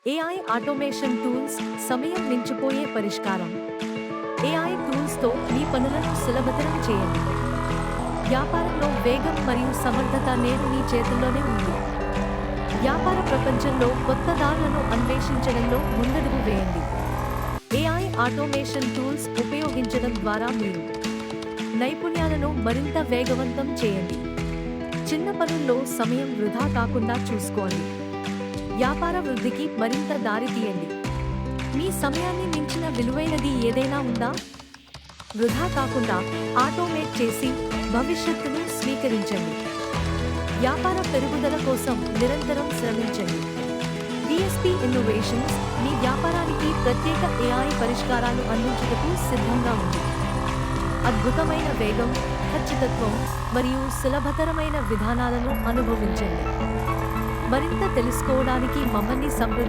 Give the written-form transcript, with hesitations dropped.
AI automation tools సమయం మించిపోయే పరిష్కారం. AI టూల్స్తో మీ పనులను సులభతరం చేయండి. వ్యాపారంలో వేగం మరియు సమర్థత నేడు మీ చేతుల్లోనే ఉంది. వ్యాపార ప్రపంచంలో కొత్త దారులను అన్వేషించడంలో ముందడుగు వేయండి. ఏఐ ఆటోమేషన్ టూల్స్ ఉపయోగించడం ద్వారా మీరు నైపుణ్యాలను మరింత వేగవంతం చేయండి. చిన్న పనుల్లో సమయం వృధా కాకుండా చూసుకోండి. వ్యాపార వృద్ధికి మరింత దారి తీయండి. మీ సమయాన్ని మించిన విలువైనది ఏదైనా ఉందా? వృధా కాకుండా ఆటోమేట్ చేసి భవిష్యత్తును స్వీకరించండి. వ్యాపార పెరుగుదల కోసం నిరంతరం శ్రమించండి. డిఎస్పీ ఇన్నోవేషన్స్ మీ వ్యాపారానికి ప్రత్యేక ఏఐ పరిష్కారాలు అందించుటకు సిద్ధంగా ఉంది. అద్భుతమైన వేగం, ఖచ్చితత్వం మరియు సులభతరమైన విధానాలను అనుభవించండి. మరింత తెలుసుకోవడానికి మమ్మల్ని సంప్రదించండి.